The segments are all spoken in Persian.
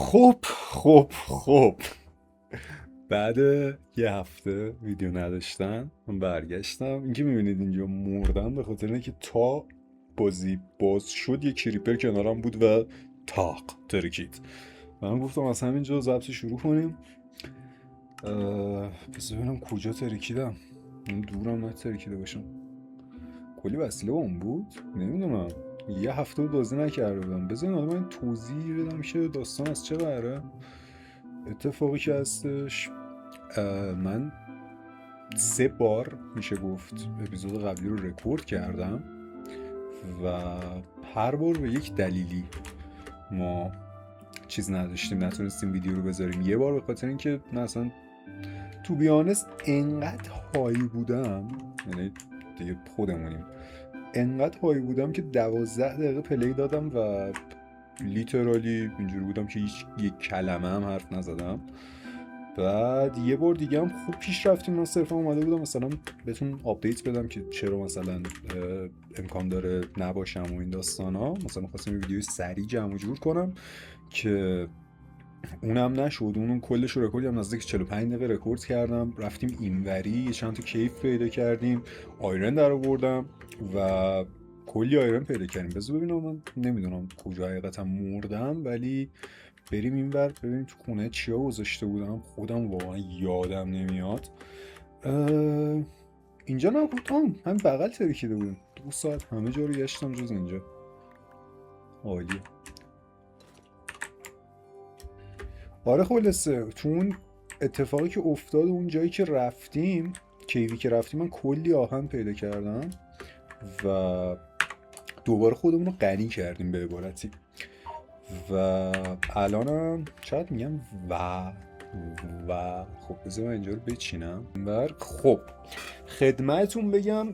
خب بعد یه هفته ویدیو نداشتن من برگشتم. اینکه میبینید اینجا مردم به خاطر اینکه تا بازی باز شد یه کریپر کنارم بود و تاق ترکید. من گفتم از همینجا ضبط شروع کنیم. بذار ببینم کجا ترکیدم. این دورم نترکیده باشم. کلی وسیله با اون بود. نمیدونم یه هفته بود بازی نکرده بودم. بذارین حالا من توضیح بدم که داستان از چه قراره. اتفاقی که هستش، من 3 بار میشه گفت اپیزود قبلی رو رکورد کردم و هر بار به یک دلیلی ما چیز نداشتیم، نتونستیم ویدیو رو بذاریم. یه بار به خاطر اینکه من اصلا تو بیانست انقدر هایی بودم، یعنی دیگه خودمونیم، انقدر هایی بودم که 12 دقیقه پلی دادم و لیترالی اینجوری بودم که هیچ یک کلمه هم حرف نزدم. بعد یه بار دیگه هم خوب پیش رفتیم. من صرفا اومده بودم مثلا بهتون آپدیت بدم که چرا مثلا امکان داره نباشم و این داستان ها. مثلا خواستم ویدیوی سریع جمع جور کنم که اونم نشد. اون کلش رو رکورد کردم، نزدیک 45 دقیقه رکورد کردم. رفتیم اینوری چند تا کیف پیدا کردیم، آیرن در آوردم و کلی آیرن پیدا کردیم. بذار ببینم، من نمیدونم کجا حقیقتا مردم، ولی بریم اینور ببینیم تو خونه چیا گذاشته بودم. خودم واقعا یادم نمیاد. اینجا نبود، همین بغل ترکیده بودیم. 2 ساعت همه جا رو گشتم جز اینجا. عالیه. آره خلاصه تو اون اتفاقی که افتاد، اون جایی که رفتیم، کیوی که رفتیم، من کلی آهن پیدا کردم و دوباره خودمون رو غنی کردیم به عبارتی. و الانم شاید میگم و خب بذار من اینجا رو بچینم. خب خدمتتون بگم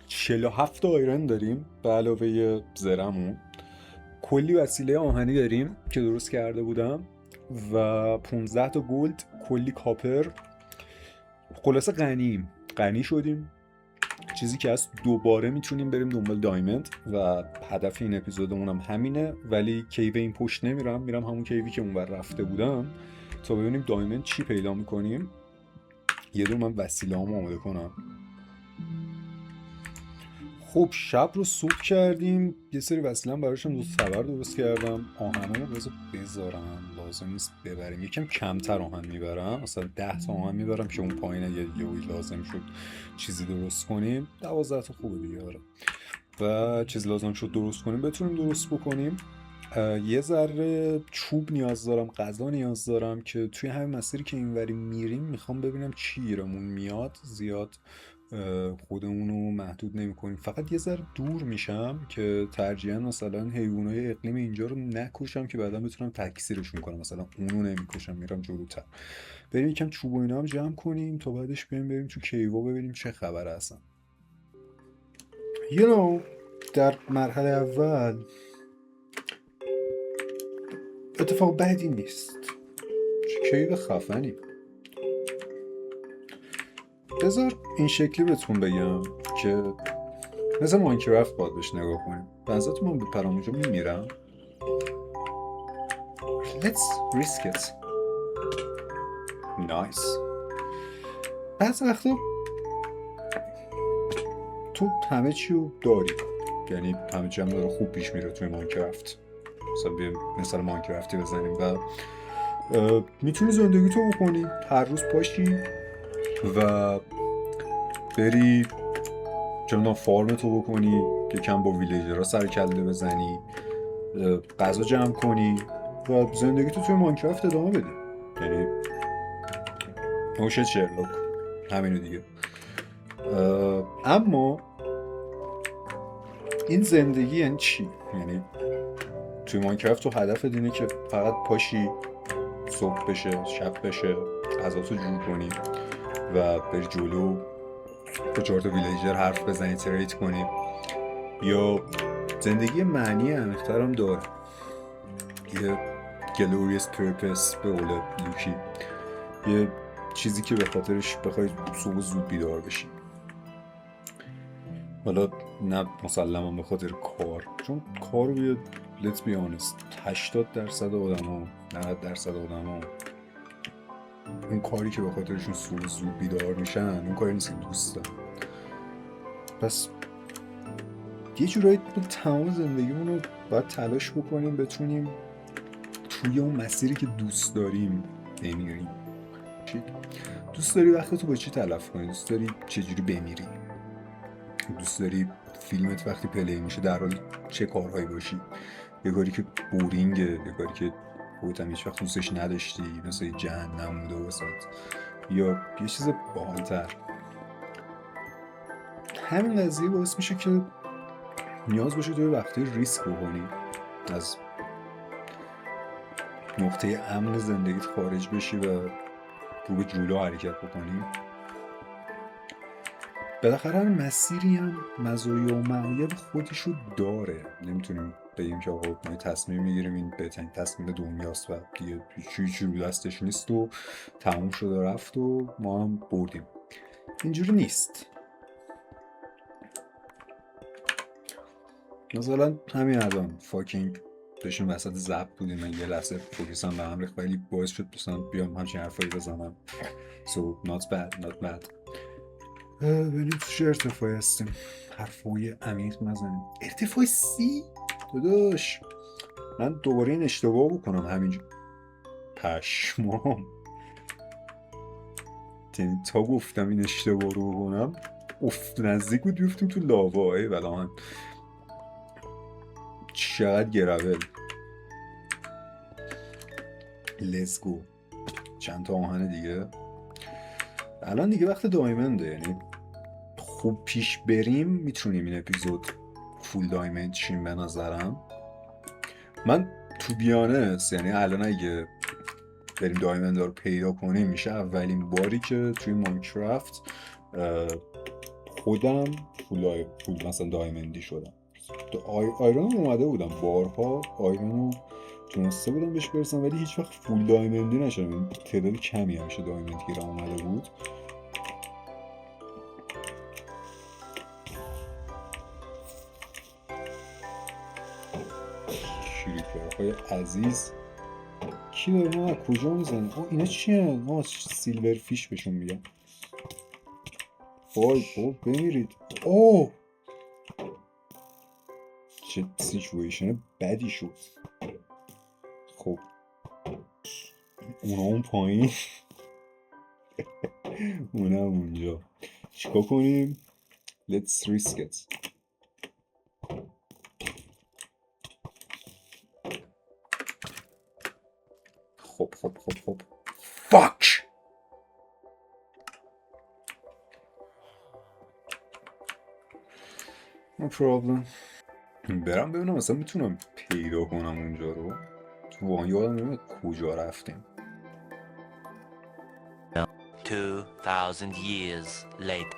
47 آیرن داریم به علاوه زرمون. کلی وسیله آهنی داریم که درست کرده بودم و 15 تا گلد، کلی کاپر. خلاصه غنی شدیم. چیزی که هست دوباره میتونیم بریم دنبال دایموند و هدف این اپیزودمون هم همینه. ولی کیو این پشت میرم همون کیوی که اونور رفته بودم تا ببینیم دایموند چی پیدا میکنیم. یه دور من وسیله هم آماده کنم. خب شب رو صبح کردیم، یه سری وسیله هم براشم 2 تبر درست کردم. آهنمو بذارم، لازم نیست ببریم. یکم کمتر آهن میبرم، مثلا 10 تا آهن میبرم که اون پایین اگه یهویی لازم شد چیزی درست کنیم. 12 تا خوبه دیگه. آره و چیزی لازم شد درست کنیم بتونیم درست بکنیم. یه ذره چوب نیاز دارم، غذا نیاز دارم که توی همین مسیری که اینوری میریم میخوام ببینم چی گیرمون میاد. زیاد خودمونو محدود نمی کنیم، فقط یه ذره دور میشم که ترجیحاً مثلا حیوانای اقلیم اینجا رو نکشم که بعدا بتونم تکثیرشون کنم. مثلا اونو نمیکشم، میرم جلوتر. بریم یکم چوب و اینا هم جمع کنیم تا بعدش بریم تو کیوا ببینیم چه خبره اصلا. در مرحله اول اتفاق بدی نیست. چه کیو خفنی. بذار این شکلی بهتون بگم که مثل ماینکرافت باید بهش نگاه کنیم. بنظرت من بپرم اونجا میمیرم. Let's risk it. Nice. بعض وقتا تو همه چی رو داری، یعنی همه چی هم داره خوب پیش میره توی ماینکرافت. مثلا بیم مثلا ماینکرافتی بزنیم و میتونی زندگی تو بکنی. هر روز پاشی و بری چون فارم تو بکنی، یکم با ویلیجرها سر کله بزنی، غذا جمع کنی و زندگی تو توی ماینکرافت ادامه بدی. یعنی نوشت شرلوک همینو دیگه. اما این زندگی یعنی چی؟ یعنی توی ماینکرافت تو هدف اینه که فقط پاشی، صبح بشه شب بشه، غذاتو جور کنی و بری جلو با 4 تا ویلیجر حرف بزنی، تریت کنی، یا زندگی معنی عمیق‌تر هم داره، یه glorious purpose به قول لوکی، یه چیزی که به خاطرش بخوای صبح زود بیدار بشی. حالا نه مسلما به خاطر کار، چون کار رو یه let's be honest 80% آدما 90% آدما اون کاری که به خاطرشون زود بیدار میشن اون کاری نیست که دوست دارن. پس یه جورایی تمام زندگیمون رو باید تلاش بکنیم بتونیم توی اون مسیری که دوست داریم بمیریم. دوست داری وقتتو با چی تلف کنی؟ دوست داری چجوری بمیری؟ دوست داری فیلمت وقتی پلی میشه در حال چه کارهایی باشی؟ یه کاری که بورینگه، یه کاری که خودت هم هیچ وقت دوستش نداشتی، مثل جهنم بوده واسات، یا یه چیز باحال‌تر. همین قضیه باعث میشه که نیاز باشه توی وقتی ریسک بکنی، از نقطه امن زندگیت خارج بشی و رو به جلو حرکت بکنی. بالاخره هر مسیری هم مزایا و معایب خودشو داره. نمیتونیم بگیم که آقا ما تصمیم میگیریم این بهترین تصمیم دنیاست و دیگه چیزی رو دستش نیست و تموم شد و رفت و ما هم بردیم. اینجوری نیست. مثلا همین الان فاکینگ داشتیم وسط ضبط بودیم، من یه لحظه فوکسم به هم ریخت خیلی باعث شد مثلا بیام همچین حرفایی بزنم. So not bad. بریم تو چه ارتفاعی هستیم؟ حرفای عمیق نزنیم. ارتفاع 30؟ داداش من دوباره این اشتباه بکنم همینجا پشمام. تا گفتم این اشتباه رو بکنم نزدیک بود بیفتیم تو لاوا. ای بلا من چقدر گرول. Let's go. چند تا آهن دیگه. الان دیگه وقت دایمنده، یعنی خوب پیش بریم میتونیم این اپیزود فول دایمند شیم به نظرم. من تو بیانست یعنی الان اگه بریم دایمند رو پیدا کنیم میشه اولین باری که توی ماینکرافت خودم فول مثلا دایمندی شدم. آیرون اومده بودم بارها، آیرون رو تونسته بودم بهش برسم ولی هیچ وقت فول دایمندی نشدم. تعداد کمی همیشه دایمند گیرم اومده بود. شریکرهای عزیز کی داره ما کجا میزنه؟ اینا چی هن؟ سیلور فیش بهشون میگن. وای بمیرید. اوه چه سیچویشن بدی شد. خب اونا اون پایین اونا اونجا چیکار کنیم؟ Let's risk it. خب Fuck! No problem. برم ببینم مثلا میتونم پیدا کنم اونجا رو. تو واقعا یادم نمیاد کجا رفتیم. 2000 years later.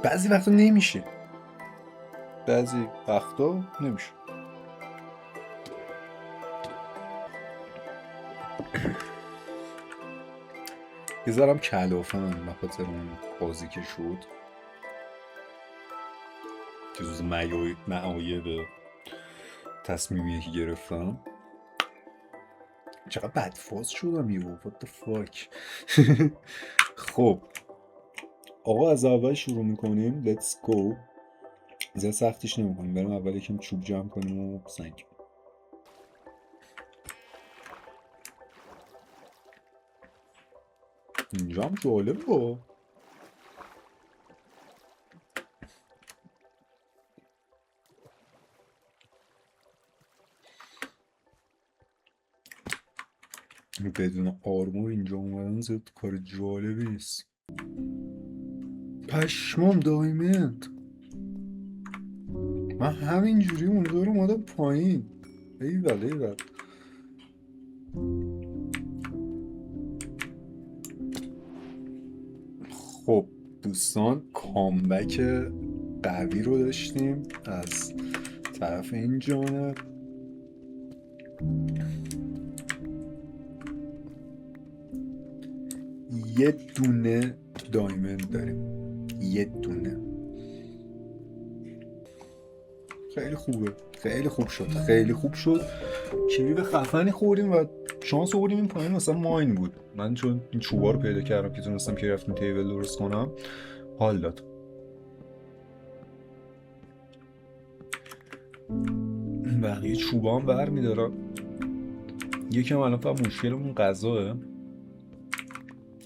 بعضی وقتا نمیشه. یه ذرم کلافم به خاطر اون بازی که شد که جز معایب تصمیمیه که گرفتم. چقدر بدفاز شدم یهو. What the fuck. خب آقا از اول شروع میکنیم. Let's go. زیاد سختیش نمیکنیم. بریم اول یکم چوب جمع کنیم و سنگ. اینجا هم جالب با بدون آرمور اینجا اومدن زیاد کار جالبی نیست. پشمام دایمند. من همینجوری اونجا رو اومدم پایین. ایول. خب دوستان کامبک قوی رو داشتیم از طرف این جانب. یه دونه دایمند داریم. یه دونه. خیلی خوبه، خیلی خوب شد، خیلی خوب شد. کلید خفنی خوردیم و شانس آوردیم این پایین مثلا ماین بود. من چون این چوبا رو پیدا کردم که تونستم که رفتیم تیبل درست کنم، حال داد. بقیه چوبا هم بر میدارم. یکم الان فقط مشکلمون غذاه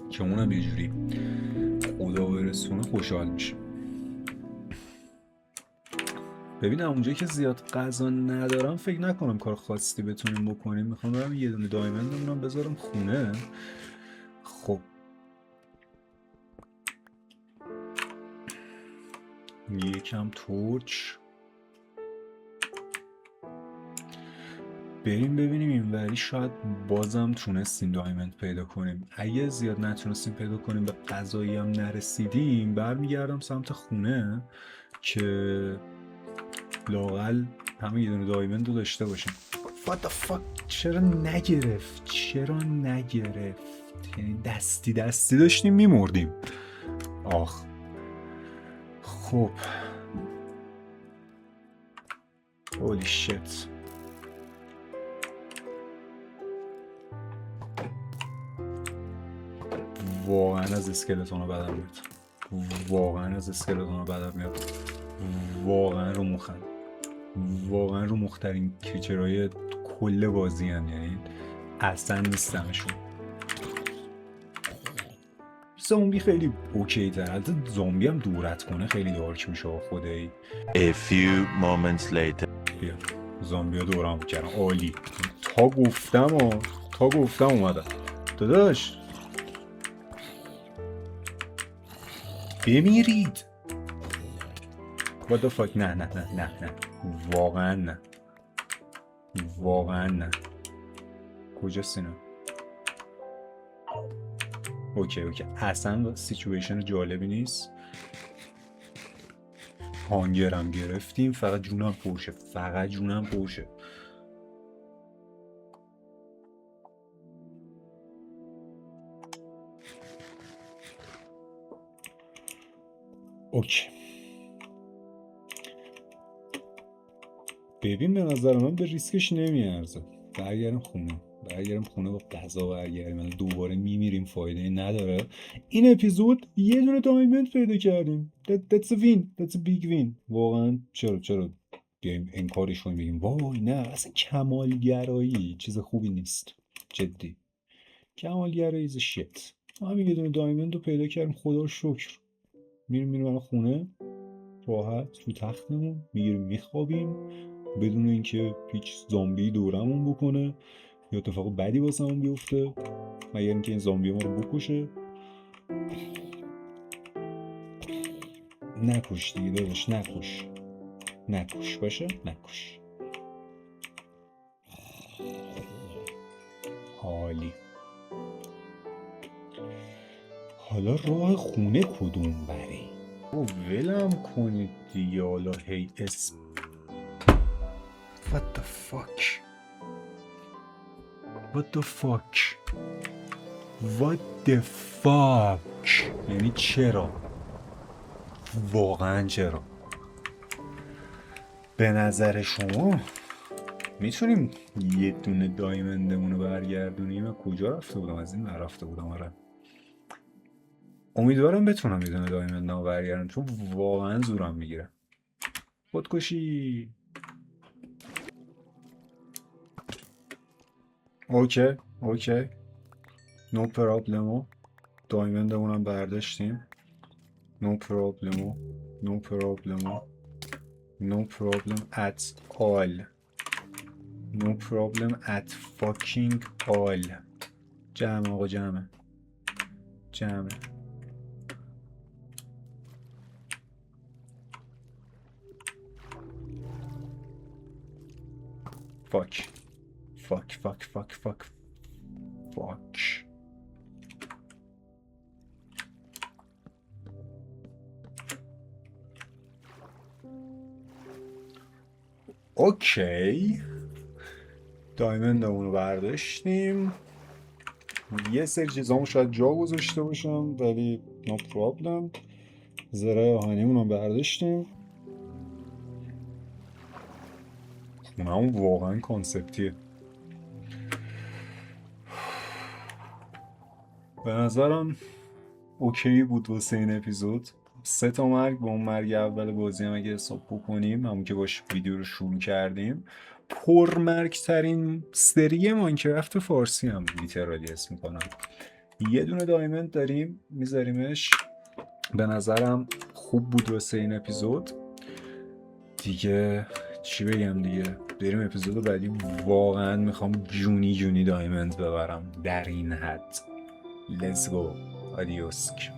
که اونم یه جوری خدا برسونه خوشحال میشه. ببینم اونجایی که زیاد غذا ندارم فکر نکنم کار خاصی بتونیم بکنیم. میخوام برم یه دونه دایمندمونم بذارم خونه. خب یکم تورچ بریم ببینیم اینوری شاید بازم تونستیم دایمند پیدا کنیم. اگه زیاد نتونستیم پیدا کنیم به غذایی هم نرسیدیم برمیگردم سمت خونه که لاقل همه یه دونه دایمند رو داشته باشیم. What the fuck؟ چرا نگرفت؟ یعنی دستی داشتیم میمردیم. آخ خب holy shit. واقعا از اسکلتون رو بدم میاد. واقعا رو مخن. واقعا رو مخترین کریچرهای کل بازی هن. یعنی اصلا نیستمشون. زامبی خیلی اوکی تر. البته زامبی هم دورت کنه خیلی دارک میشه خدایی. A few moments later. بیا زامبی ها دورم کردن. عالی. تا گفتم اومدم. داداش بمیرید. What the fuck؟ نه واقعا نه. کجاست اینا؟ اوکی اصلا سیچویشن جالبی نیست. هانگرم گرفتیم. فقط جونم پرشه. اوکی ببین به نظر من به ریسکش نمیارزه. برگردم خونه با غذا برگردیم. دوباره میمیریم فایده نداره. این اپیزود یه دونه دایمند پیدا کردیم. That's a win. That's a big win. واقعا چرا بیایم انکارش کنیم بگیم وای نه اصلا کمالگرایی چیز خوبی نیست. جدی کمالگرایی is shit. همین یه دونه دایمند رو پیدا کردیم خدا رو شکر. میریم خونه راحت تو تختمون میگیریم میخوابیم بدون اینکه هیچ زامبی دورمون بکنه یا اتفاق بدی واسمون بیفته مگر اینکه این زامبی ما رو بکشه. نکش دیگه داداش، نکش باشه، نکش. عالی. حالا راه خونه کدوم بری؟ او ولم کنید دیگه. حالا هی اسم What the fuck؟ یعنی چرا؟ واقعا چرا؟ به نظر شما میتونیم یه دونه دایمندمون رو برگردونیم؟ کجا رفته بودم؟ از این نرفته بودم. آره امیدوارم بتونم یه دونه دایمندمو برگردونم چون واقعا زورم میگیره. خودکشی. اوکی نو پرابلمو. دایمندمونم برداشتیم. نو پرابلم at all. No problem at fucking all. جمع آقا جمع. Fuck. اوکی دایمندمون رو برداشتیم. یه سری چیزامو شاید جا گذاشته باشم ولی no problem. زره آهنیمون رو برداشتیم. اون واقعا کانسپتیه. به نظرم اوکی بود واسه این اپیزود. 3 تا مرگ با اون مرگ اول بازی هم اگه حساب بکنیم، همون که باش ویدیو رو شروع کردیم، پرمرگ ترین سری ماینکرافت فارسی هم لیترالی اسم میکنم. یه دونه دایمند داریم میذاریمش. به نظرم خوب بود واسه این اپیزود دیگه. چی بگم دیگه، بریم اپیزود بعدی. واقعا میخوام جونی دایمند ببرم در این حد. Let's go. Adios.